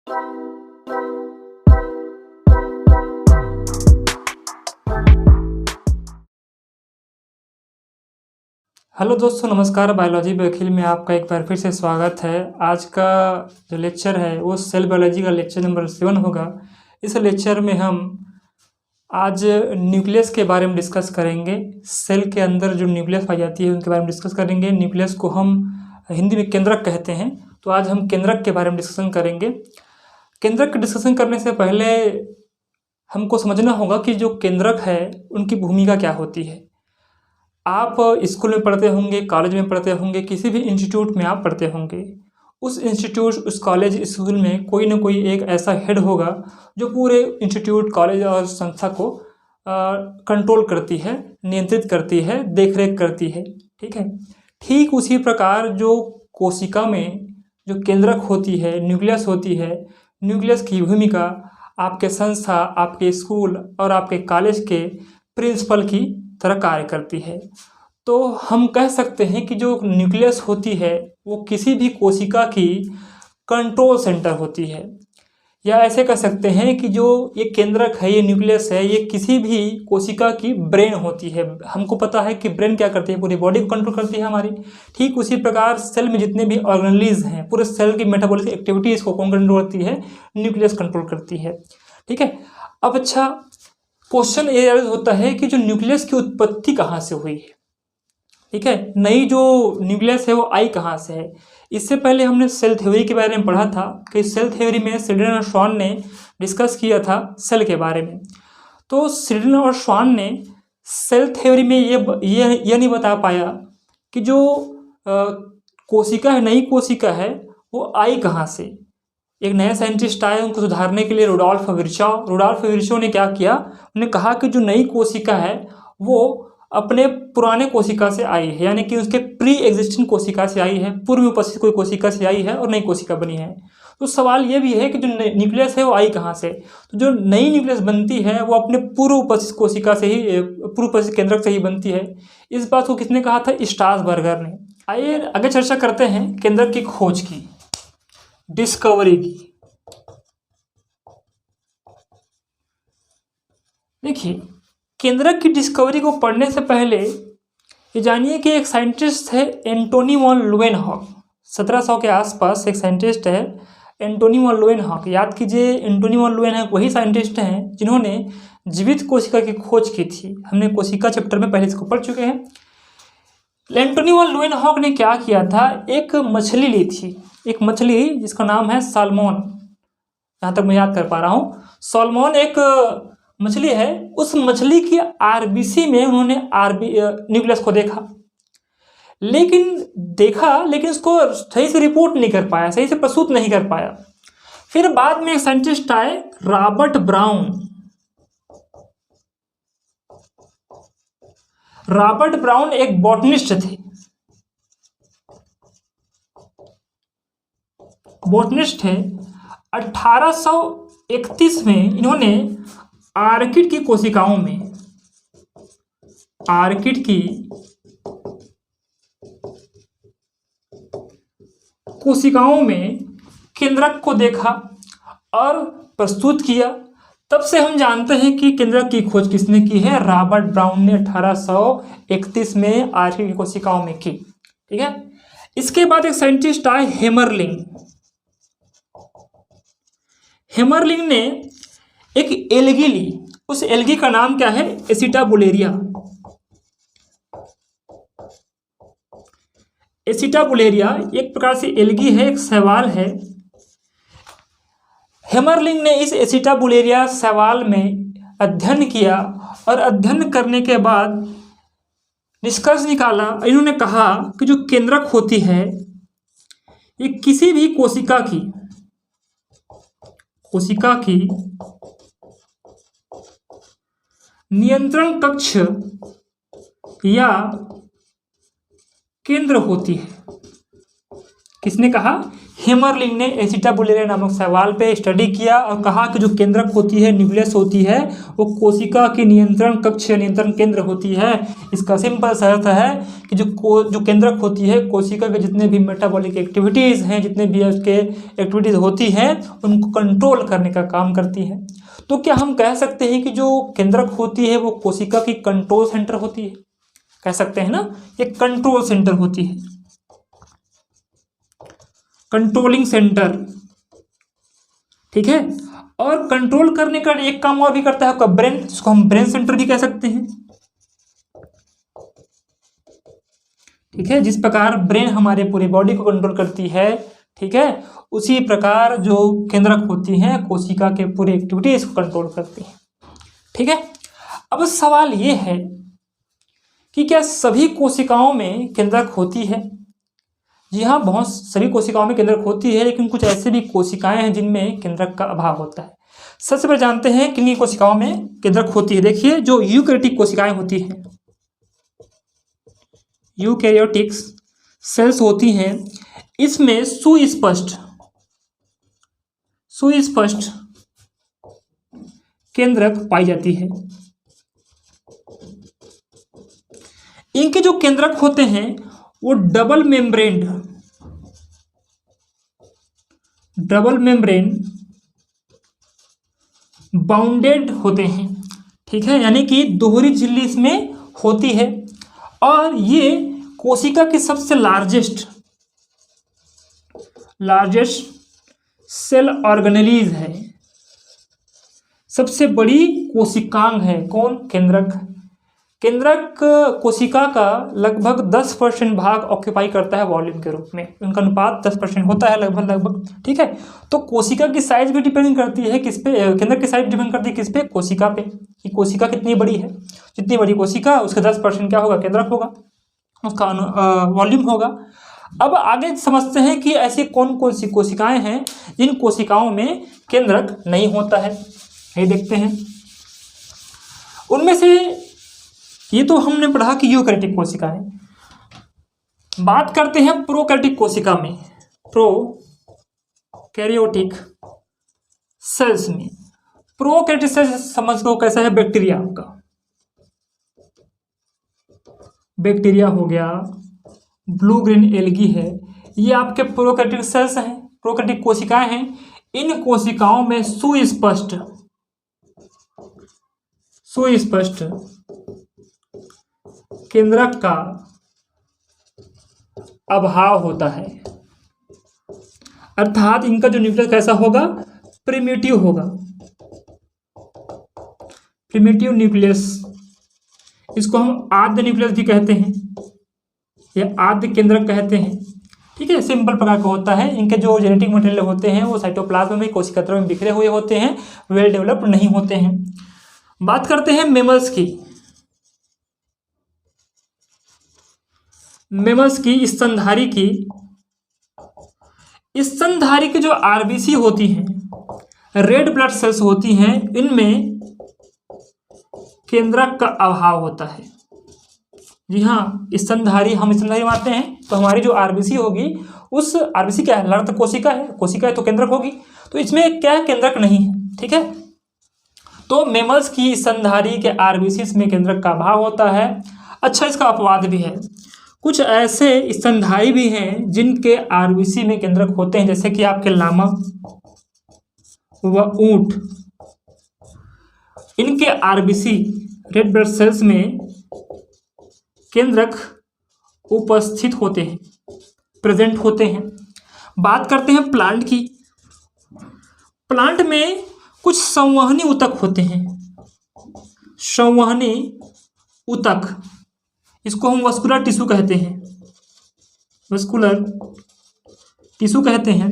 Hello दोस्तों, नमस्कार। Biology वकील में आपका एक बार फिर से स्वागत है। आज का जो लेक्चर है वो सेल बायोलॉजी का लेक्चर नंबर 7 होगा। इस लेक्चर में हम आज न्यूक्लियस के बारे में डिस्कस करेंगे। सेल के अंदर जो न्यूक्लियस पाई जाती है उनके बारे में डिस्कस करेंगे। न्यूक्लियस को हम हिंदी में केंद्रक कहते हैं, तो आज हम केंद्रक के बारे में डिस्कशन करेंगे। केंद्रक के डिस्कशन करने से पहले हमको समझना होगा कि जो केंद्रक है उनकी भूमिका क्या होती है। आप स्कूल में पढ़ते होंगे, कॉलेज में पढ़ते होंगे, किसी भी इंस्टीट्यूट में आप पढ़ते होंगे। उस इंस्टीट्यूट, उस कॉलेज, स्कूल में कोई ना कोई एक ऐसा हेड होगा जो पूरे इंस्टीट्यूट, कॉलेज और संस्था को कंट्रोल करती है, नियंत्रित करती है, देखरेख करती है। ठीक है। ठीक उसी प्रकार जो कोशिका में जो केंद्रक होती है, न्यूक्लियस होती है, न्यूक्लियस की भूमिका आपके संस्था, आपके स्कूल और आपके कॉलेज के प्रिंसिपल की तरह कार्य करती है। तो हम कह सकते हैं कि जो न्यूक्लियस होती है वो किसी भी कोशिका की कंट्रोल सेंटर होती है, या ऐसे कह सकते हैं कि जो ये केंद्रक है, ये न्यूक्लियस है, ये किसी भी कोशिका की ब्रेन होती है। हमको पता है कि ब्रेन क्या करती है, पूरी बॉडी को कंट्रोल करती है हमारी। ठीक उसी प्रकार सेल में जितने भी ऑर्गेनेलिज हैं, पूरे सेल की मेटाबॉलिक एक्टिविटीज़ को कौन कंट्रोल करती है? न्यूक्लियस कंट्रोल करती है। ठीक है। अब अच्छा, क्वेश्चन ये होता है कि जो न्यूक्लियस की उत्पत्ति कहाँ से हुई है? ठीक है। नई जो न्यूक्लियस है वो आई कहाँ से है? इससे पहले हमने सेल थ्योरी के बारे में पढ़ा था कि सेल थ्योरी में सिल्डन और श्वान ने डिस्कस किया था सेल के बारे में। तो सिल्डन और श्वान ने सेल थ्योरी में ये नहीं बता पाया कि जो कोशिका है, नई कोशिका है, वो आई कहाँ से। एक नया साइंटिस्ट आए उनको सुधारने के लिए, रुडोल्फ विर्चो ने क्या किया, उन्होंने कहा कि जो नई कोशिका है वो अपने पुराने कोशिका से आई है, यानी कि उसके प्री एग्जिस्टिंग कोशिका से आई है, पूर्व में उपस्थित कोई कोशिका से आई है और नई कोशिका बनी है। तो सवाल ये भी है कि जो न्यूक्लियस है वो आई कहाँ से। तो जो नई न्यूक्लियस बनती है वो अपने पूर्व उपस्थित कोशिका से ही, पूर्व उपस्थित केंद्रक से ही बनती है। इस बात को किसने कहा था? स्ट्रासबर्गर ने। आइए आगे चर्चा करते हैं केंद्रक की खोज की, डिस्कवरी की। देखिए, केंद्रक की डिस्कवरी को पढ़ने से पहले ये जानिए कि एक साइंटिस्ट है एंटोनी वॉन लुएनहॉक। 1700 के आसपास एक साइंटिस्ट है एंटोनी वॉन लुएनहॉक। याद कीजिए, एंटोनी वॉन लुएनहॉक वही साइंटिस्ट हैं जिन्होंने जीवित कोशिका की खोज की थी। हमने कोशिका चैप्टर में पहले इसको पढ़ चुके हैं। एंटोनी वॉन लुएनहॉक ने क्या किया था, एक मछली ली थी, एक मछली जिसका नाम है साल्मोन, जहाँ तक मैं याद कर पा रहा हूँ। साल्मोन एक मछली है। उस मछली की आरबीसी में उन्होंने न्यूक्लियस को देखा, लेकिन उसको सही से रिपोर्ट नहीं कर पाया, सही से प्रस्तुत नहीं कर पाया। फिर बाद में एक साइंटिस्ट आए, रॉबर्ट ब्राउन एक बॉटनिस्ट थे। बॉटनिस्ट थे। 1831 में इन्होंने आर्किड की कोशिकाओं में केंद्रक को देखा और प्रस्तुत किया। तब से हम जानते हैं कि केंद्रक की खोज किसने की है? रॉबर्ट ब्राउन ने 1831 में आर्किड की कोशिकाओं में की। ठीक है। इसके बाद एक साइंटिस्ट आए, हेमरलिंग ने एक एल्गी ली। उस एल्गी का नाम क्या है? एसिटाबुलेरिया। एक प्रकार से एल्गी है, एक शैवाल है। हेमरलिंग ने इस एसिटाबुलेरिया शैवाल में अध्ययन किया और अध्ययन करने के बाद निष्कर्ष निकाला। इन्होंने कहा कि जो केंद्रक होती है ये किसी भी कोशिका की नियंत्रण कक्ष या केंद्र होती है। किसने कहा? हेमरलिंग ने एसिटाबुलेरिया नामक सवाल पे स्टडी किया और कहा कि जो केंद्रक होती है, न्यूक्लियस होती है, वो कोशिका की नियंत्रण कक्ष या नियंत्रण केंद्र होती है। इसका सिंपल सा अर्थ है कि जो केंद्रक होती है, कोशिका के जितने भी मेटाबॉलिक एक्टिविटीज़ हैं, जितने भी उसके एक्टिविटीज़ होती हैं, उनको कंट्रोल करने का काम करती है। तो क्या हम कह सकते हैं कि जो केंद्रक होती है वो कोशिका की कंट्रोल सेंटर होती है? कह सकते हैं ना, ये कंट्रोल सेंटर होती है, कंट्रोलिंग सेंटर, ठीक है। और कंट्रोल करने का एक काम और भी करता है आपका ब्रेन, जिसको हम ब्रेन सेंटर भी कह सकते हैं, ठीक है। जिस प्रकार ब्रेन हमारे पूरी बॉडी को कंट्रोल करती है, ठीक है, उसी प्रकार जो केंद्रक होती हैं कोशिका के पूरे एक्टिविटीज को कंट्रोल करती हैं, ठीक है। अब सवाल ये है कि क्या सभी कोशिकाओं में केंद्रक होती है? जी हाँ, बहुत सभी कोशिकाओं में केंद्रक होती है, लेकिन कुछ ऐसे भी कोशिकाएं हैं जिनमें केंद्रक का अभाव होता है। सबसे पहले जानते हैं किन कोशिकाओं में केंद्रक होती है। देखिए, जो यूकैरियोटिक कोशिकाएं होती हैं, यूकैरियोटिक सेल्स होती हैं, इसमें सुस्पष्ट केंद्रक पाई जाती है। इनके जो केंद्रक होते हैं वो डबल मेम्ब्रेन बाउंडेड होते हैं, ठीक है, यानी कि दोहरी झिल्ली इसमें होती है। और ये कोशिका की सबसे लार्जेस्ट सेल ऑर्गेनेलीज है, सबसे बड़ी कोशिकांग है। कौन? केंद्रक। केंद्रक कोशिका का लगभग 10% भाग ऑक्यूपाई करता है वॉल्यूम के रूप में, उनका अनुपात 10% होता है लगभग, ठीक है। तो कोशिका की साइज भी डिपेंड करती है किस पे? केंद्रक की साइज डिपेंड करती है किस पे? कोशिका पे, कि कोशिका कितनी बड़ी है। जितनी बड़ी कोशिका उसका 10% क्या होगा? केंद्रक होगा, उसका वॉल्यूम होगा। अब आगे समझते हैं कि ऐसी कौन कौन सी कोशिकाएं हैं जिन कोशिकाओं में केंद्रक नहीं होता है, ये देखते हैं। उनमें से ये तो हमने पढ़ा कि यूकैरियोटिक कोशिकाएं। बात करते हैं प्रोकैरियोटिक कोशिका में, प्रोकैरियोटिक सेल्स में। प्रोकैरियोटिक सेल्स समझ लो कैसा है? बैक्टीरिया का, बैक्टीरिया हो गया, ब्लू ग्रीन एल्गी है, ये आपके प्रोकैरियोटिक सेल्स हैं, प्रोकैरियोटिक कोशिकाएं हैं। इन कोशिकाओं में सुस्पष्ट केंद्रक का अभाव होता है, अर्थात इनका जो न्यूक्लियस कैसा होगा? प्रिमिटिव होगा, प्रिमिटिव न्यूक्लियस। इसको हम आद्य न्यूक्लियस भी कहते हैं या आद्य केंद्रक कहते हैं, ठीक है। सिंपल प्रकार का होता है। इनके जो जेनेटिक मटेरियल होते हैं वो साइटोप्लाज्म में, कोशिकात्रय में बिखरे हुए होते हैं, वेल डेवलप्ड नहीं होते हैं। बात करते हैं मेमल्स की। स्तनधारी की जो आरबीसी होती हैं, रेड ब्लड सेल्स होती हैं, इनमें केंद्रक का अभाव होता है। जी हाँ, स्तनधारी, हम स्तनधारी मानते हैं तो हमारी जो आरबीसी होगी, उस आरबीसी क्या है? लड़त कोशिका है, कोशिका है तो केंद्रक होगी, तो इसमें क्या केंद्रक नहीं है, ठीक है। तो मेमल्स की स्तनधारी के आरबीसी में केंद्रक का अभाव होता है। अच्छा, इसका अपवाद भी है, कुछ ऐसे स्तनधारी भी हैं जिनके आरबीसी में केंद्रक होते हैं, जैसे कि आपके लामा व ऊंट। इनके आरबीसी, रेड ब्लड सेल्स में केंद्रक उपस्थित होते हैं, प्रेजेंट होते हैं। बात करते हैं प्लांट की। प्लांट में कुछ संवहनी ऊतक होते हैं, संवहनी ऊतक, इसको हम वस्कुलर टिश्यू कहते हैं, वस्कुलर टिश्यू कहते हैं।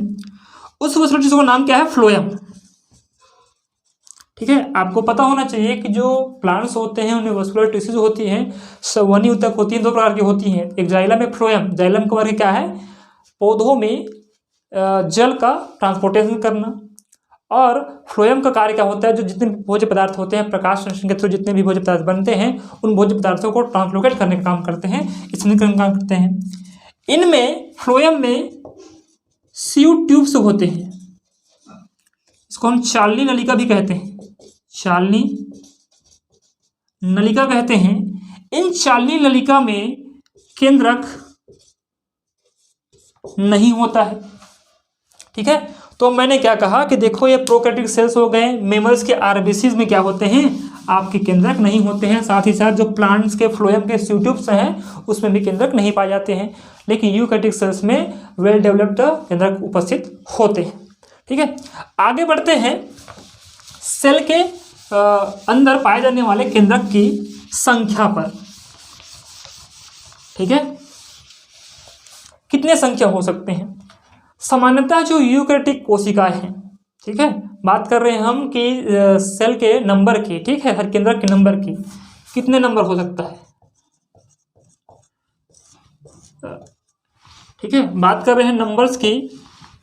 उस वस्कुलर टिश्यू का नाम क्या है? फ्लोएम, ठीक है। आपको पता होना चाहिए कि जो प्लांट्स होते हैं उनमें वस्कुलर टिश्यूज होती हैं, संवहनी ऊतक होती हैं, दो प्रकार की होती हैं, एक जाइलम, एक फ्लोएम। जाइलम का वर्ग क्या है? पौधों में जल का ट्रांसपोर्टेशन करना, और फ्लोएम का कार्य क्या होता है? जो जितने भोज्य पदार्थ होते हैं, प्रकाश संश्लेषण के थ्रू जितने भी भोज्य पदार्थ बनते हैं, उन भोज्य पदार्थों को ट्रांसलोकेट करने का काम करते हैं, स्थिरीकरण का काम करते हैं। इनमें फ्लोएम में सीयू ट्यूब्स होते हैं, इसको हम चालनी नलिका भी कहते हैं, चालनी नलिका कहते हैं। इन चालनी नलिका में केंद्रक नहीं होता है। ठीक है, तो मैंने क्या कहा कि देखो ये प्रोकैरियोटिक सेल्स हो गए, मेमल्स के आरबीसीज में क्या होते हैं, आपके केंद्रक नहीं होते हैं। साथ ही साथ जो प्लांट्स के फ्लोएम के स्यूट्यूब्स हैं उसमें भी केंद्रक नहीं पाए जाते हैं, लेकिन यूकैरियोटिक सेल्स में वेल डेवलप्ड केंद्रक उपस्थित होते हैं। ठीक है, आगे बढ़ते हैं सेल के अंदर पाए जाने वाले केंद्रक की संख्या पर। ठीक है, कितने संख्या हो सकते हैं? सामान्यतः जो यूकैरियोटिक कोशिकाएं हैं, ठीक है, बात कर रहे हैं हम कि सेल के नंबर की, ठीक है, हर केंद्रक के नंबर की, कितने नंबर हो सकता है? ठीक है, बात कर रहे हैं नंबर्स की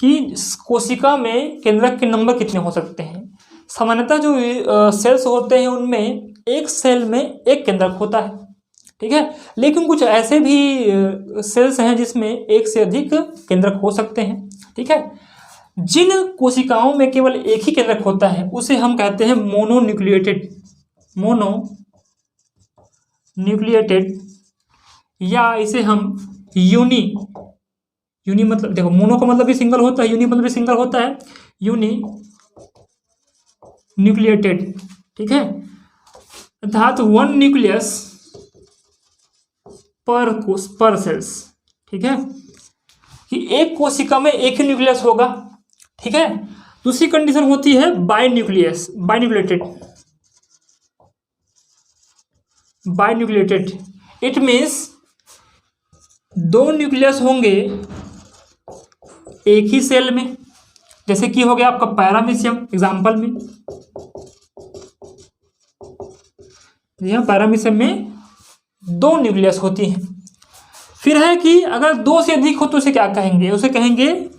कि कोशिका में केंद्रक के नंबर कितने हो सकते हैं। सामान्यतः जो सेल्स होते हैं उनमें एक सेल में एक केंद्रक होता है। ठीक है, लेकिन कुछ ऐसे भी सेल्स हैं जिसमें एक से अधिक केंद्रक हो सकते हैं। ठीक है, जिन कोशिकाओं में केवल एक ही केंद्रक होता है उसे हम कहते हैं मोनोन्यूक्लिएटेड, मोनोन्यूक्लिएटेड, या इसे हम यूनी मतलब, देखो मोनो का मतलब भी सिंगल होता है, यूनी मतलब भी सिंगल होता है, यूनी न्यूक्लिएटेड। ठीक है, अर्थात वन न्यूक्लियस पर सेल्स। ठीक है, कि एक कोशिका में एक ही न्यूक्लियस होगा। ठीक है, दूसरी कंडीशन होती है बाइन्यूक्लिएटेड। इट मीन्स दो न्यूक्लियस होंगे एक ही सेल में, जैसे कि हो गया आपका पैरामीशियम एग्जाम्पल में, यहाँ पैरामीशियम में दो न्यूक्लियस होती हैं। फिर है कि अगर दो से अधिक हो तो उसे क्या कहेंगे? उसे कहेंगे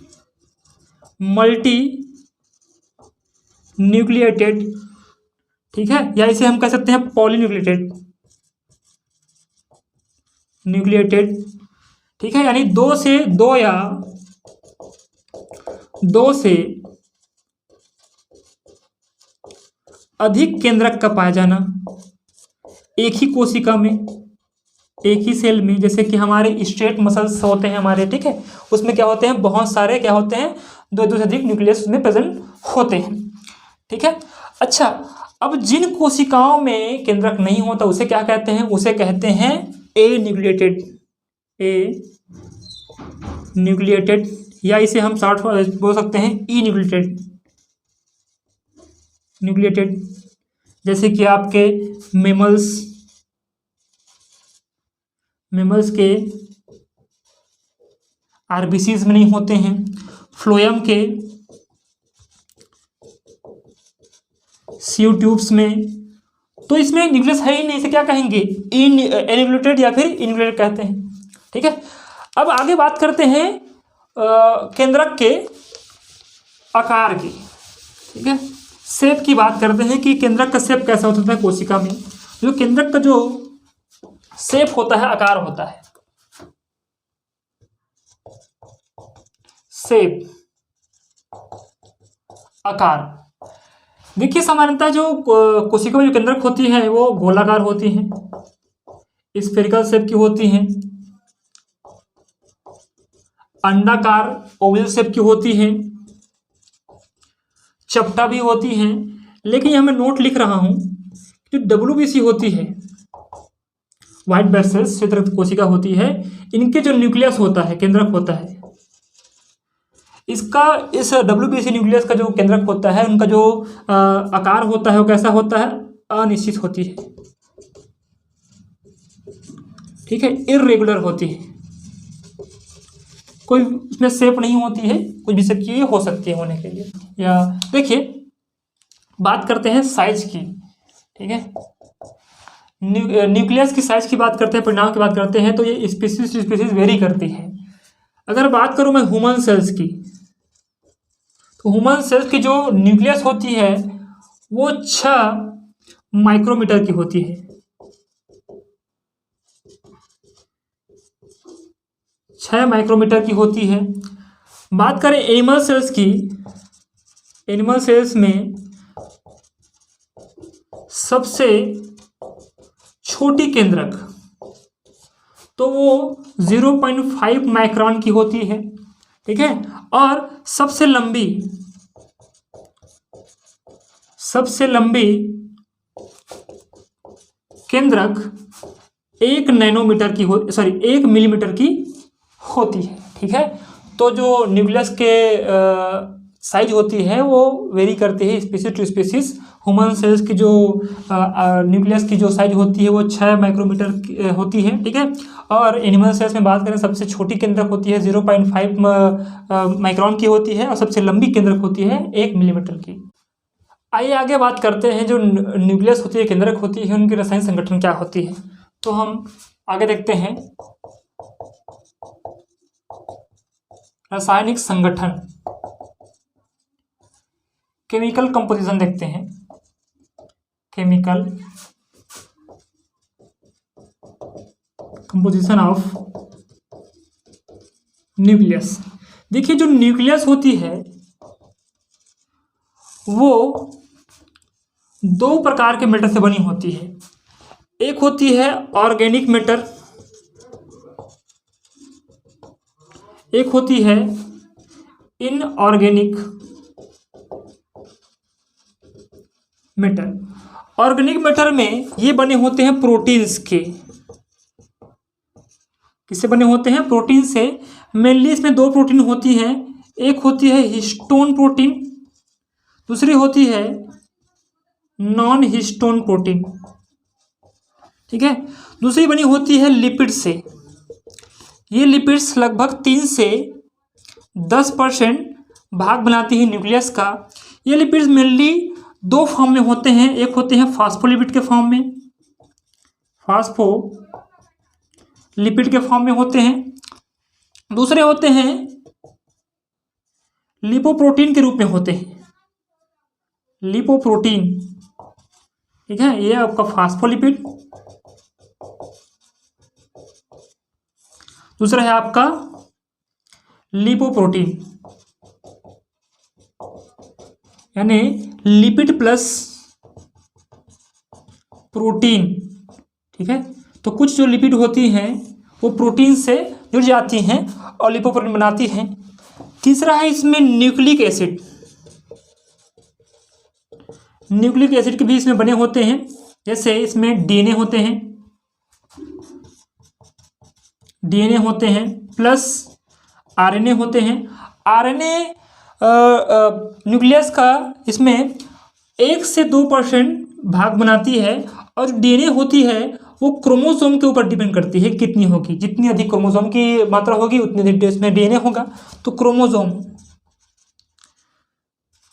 मल्टी न्यूक्लिएटेड। ठीक है, या इसे हम कह सकते हैं पॉलीन्यूक्लिएटेड। ठीक है, यानी दो से अधिक केंद्रक का पाया जाना एक ही कोशिका में, एक ही सेल में। जैसे कि हमारे स्ट्रेट मसल्स होते हैं हमारे, ठीक है, उसमें क्या होते हैं, बहुत सारे क्या होते हैं, दो से अधिक न्यूक्लियस में प्रेजेंट होते हैं। ठीक है, अच्छा, अब जिन कोशिकाओं में केंद्रक नहीं होता उसे क्या कहते हैं? उसे कहते हैं ए न्यूक्लिएटेड, या इसे हम शॉर्ट बोल सकते हैं ई न्यूक्लिएटेड। जैसे कि आपके मेमल्स के आरबीसीज में नहीं होते हैं, फ्लोएम के सीयू ट्यूब्स में, तो इसमें न्यूक्लियस है ही नहीं, इसे क्या कहेंगे? एन्यूक्लिएटेड या फिर इन्यूक्लिएटेड कहते हैं। ठीक है, अब आगे बात करते हैं केंद्रक के आकार की। ठीक है, शेप की बात करते हैं कि केंद्रक का शेप कैसा होता है कोशिका में। जो केंद्रक का जो शेप होता है, आकार होता है, शेप, आकार। देखिए, सामान्यतः जो कोशिका में जो केंद्रक होती है वो गोलाकार होती हैं, स्फेरिकल शेप की होती हैं, अंडाकार ओवल शेप की होती हैं, चपटा भी होती हैं। लेकिन यहां मैं नोट लिख रहा हूं, जो WBC होती है, व्हाइट ब्लड सेल्स श्वेत कोशिका होती है, इनके जो न्यूक्लियस होता है, केंद्रक होता है, इसका इस WBC न्यूक्लियस का जो केंद्रक होता है, उनका जो आकार होता है वो कैसा होता है? अनिश्चित होती है। ठीक है, इर्रेगुलर होती है, कोई उसमें शेप नहीं होती है, कुछ भी शेप की हो सकती है होने के लिए। या देखिए, बात करते हैं साइज की। ठीक है, न्यूक्लियस की साइज की बात करते हैं, परिणाम की बात करते हैं, तो ये स्पीसीज वेरी करती है। अगर बात करूं मैं ह्यूमन सेल्स की, तो ह्यूमन सेल्स की जो न्यूक्लियस होती है वो 6 माइक्रोमीटर की होती है। 6 माइक्रोमीटर की होती है। बात करें एनिमल सेल्स की, एनिमल सेल्स में सबसे छोटी केंद्रक तो वो 0.5 माइक्रोन की होती है, ठीक है। और सबसे लंबी केंद्रक 1 नैनोमीटर की 1 मिलीमीटर की होती है, ठीक है। तो जो न्यूक्लियस के साइज होती है वो वेरी करती है species to species. Human cells की जो न्यूक्लियस की जो साइज होती है वो 6 माइक्रोमीटर होती है, ठीक है। और एनिमल सेल्स में बात करें सबसे छोटी केंद्रक होती है 0.5 माइक्रोन की होती है और सबसे लंबी केंद्रक होती है 1 मिलीमीटर की। आइए आगे बात करते हैं जो न्यूक्लियस होती है, केंद्रक होती है, उनकी रासायनिक संगठन क्या होती है। तो हम आगे देखते हैं रासायनिक संगठन, केमिकल कंपोजिशन देखते हैं। Chemical composition of nucleus. देखिए जो न्यूक्लियस होती है वो 2 प्रकार के मैटर से बनी होती है। एक होती है ऑर्गेनिक मैटर, एक होती है इनऑर्गेनिक मैटर। ऑर्गेनिक मैटर में ये बने होते हैं प्रोटीन्स के। किससे बने होते हैं? प्रोटीन से। मेनली इसमें 2 प्रोटीन होती हैं, एक होती है हिस्टोन प्रोटीन, दूसरी होती है नॉन हिस्टोन प्रोटीन, ठीक है। दूसरी बनी होती है लिपिड से। ये लिपिड्स लगभग 3 से 10% भाग बनाती है न्यूक्लियस का। ये लिपिड्स मेनली 2 फॉर्म में होते हैं, एक होते हैं फास्फोलिपिड के फॉर्म में, फास्फोलिपिड के फॉर्म में होते हैं, दूसरे होते हैं लिपोप्रोटीन के रूप में होते हैं, लिपोप्रोटीन, ठीक है। ये आपका फास्फोलिपिड, दूसरा है आपका लिपोप्रोटीन, यानी लिपिड प्लस प्रोटीन, ठीक है। तो कुछ जो लिपिड होती हैं वो प्रोटीन से जुड़ जाती हैं और लिपोप्रोटीन बनाती हैं। तीसरा है इसमें न्यूक्लिक एसिड। न्यूक्लिक एसिड के भी इसमें बने होते हैं, जैसे इसमें डीएनए होते हैं, प्लस आरएनए होते हैं। आरएनए न्यूक्लियस का इसमें 1 से 2% भाग बनाती है, और डीएनए होती है वो क्रोमोसोम के ऊपर डिपेंड करती है कितनी होगी। जितनी अधिक क्रोमोसोम की मात्रा होगी उतनी अधिक इसमें डीएनए होगा। तो क्रोमोसोम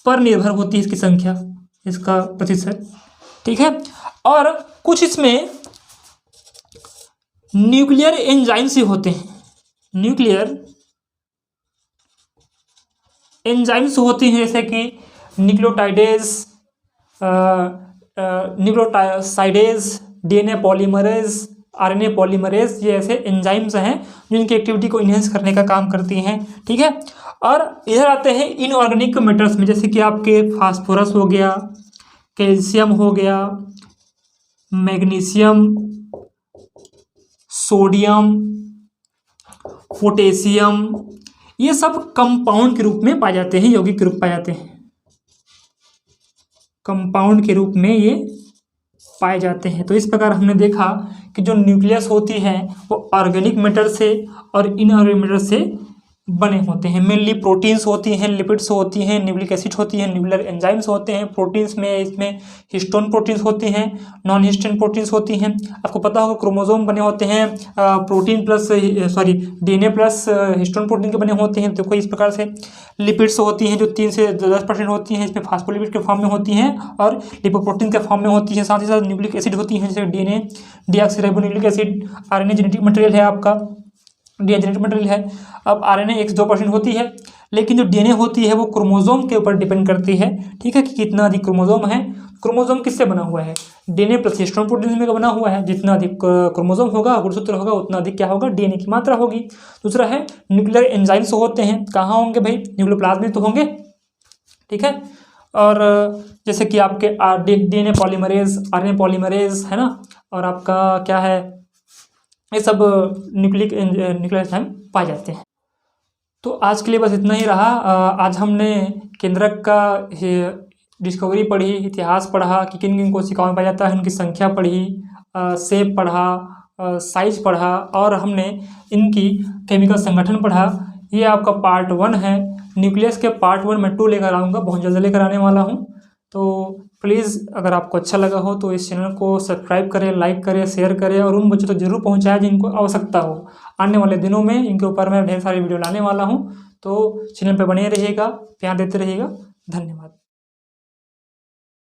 पर निर्भर होती है इसकी संख्या, इसका प्रतिशत, ठीक है। और कुछ इसमें न्यूक्लियर एंजाइम्स भी होते हैं। न्यूक्लियर एंजाइम्स होती हैं जैसे कि nucleosidase, DNA polymerase, RNA polymerase, ये ऐसे एंजाइम्स हैं जो इनकी एक्टिविटी को इन्हेंस करने का काम करती हैं, ठीक है। और इधर आते हैं इनऑर्गेनिक मैटर्स में, जैसे कि आपके फास्फोरस हो गया, कैल्शियम हो गया, मैग्नीशियम, सोडियम, पोटेशियम, ये सब कंपाउंड के रूप में पाए जाते हैं, यौगिक के रूप पाए जाते हैं, कंपाउंड के रूप में ये पाए जाते हैं। तो इस प्रकार हमने देखा कि जो न्यूक्लियस होती है वो ऑर्गेनिक मैटर से और इनऑर्गेनिक मैटर से बने होते हैं। मेनली प्रोटीन्स होती हैं, लिपिड्स होती हैं, न्यूक्लिक एसिड होती हैं, न्यूक्लियर एंजाइम्स होते हैं। प्रोटीन्स में इसमें हिस्टोन प्रोटीन्स होती हैं, नॉन हिस्टोन प्रोटीन्स होती हैं। आपको पता होगा क्रोमोसोम बने होते हैं डीएनए प्लस हिस्टोन प्रोटीन के बने होते हैं। देखो इस प्रकार से लिपिड्स होती हैं जो 3 से 10% होती हैं, इसमें फास्फोलिपिड के फॉर्म में होती हैं और लिपोप्रोटीन के फॉर्म में होती हैं। साथ ही साथ न्यूक्लिक एसिड होती हैं जैसे DNA, deoxyribonucleic acid, RNA genetic material है आपका, जेनेटिक मटेरियल है। अब आरएनए 1 से 2% होती है, लेकिन जो डीएनए होती है वो क्रोमोसोम के ऊपर डिपेंड करती है, ठीक है, कि कितना अधिक क्रोमोसोम है। क्रोमोसोम किससे बना हुआ है? डीएनए प्लस हिस्टोन प्रोटीन में बना हुआ है। जितना अधिक क्रोमोसोम होगा, गुणसूत्र होगा, उतना अधिक क्या होगा? डीएनए की मात्रा होगी। दूसरा है न्यूक्लियर एंजाइम्स होते हैं, कहाँ होंगे भाई? न्यूक्लियोप्लाज्म में तो होंगे, ठीक है। और जैसे कि आपके डीएनए पॉलीमरेज, आरएनए पॉलीमरेज, है ना, और आपका क्या है, ये सब न्यूक्लिक एंजाइम पाए जाते हैं। तो आज के लिए बस इतना ही रहा। आज हमने केंद्रक का डिस्कवरी पढ़ी, इतिहास पढ़ा कि किन किन कोशिकाओं में पाया जाता है, उनकी संख्या पढ़ी, शेप पढ़ा, साइज पढ़ा, और हमने इनकी केमिकल संगठन पढ़ा। ये आपका पार्ट 1 है। न्यूक्लियस के पार्ट 1 मैं 2 लेकर आऊँगा, बहुत जल्द लेकर आने वाला हूँ। तो प्लीज़ अगर आपको अच्छा लगा हो तो इस चैनल को सब्सक्राइब करें, लाइक करें, शेयर करें, और उन बच्चों तक जरूर पहुँचाएं जिनको आवश्यकता हो। आने वाले दिनों में इनके ऊपर मैं ढेर सारी वीडियो लाने वाला हूँ, तो चैनल पर बने रहिएगा, प्यार देते रहिएगा। धन्यवाद।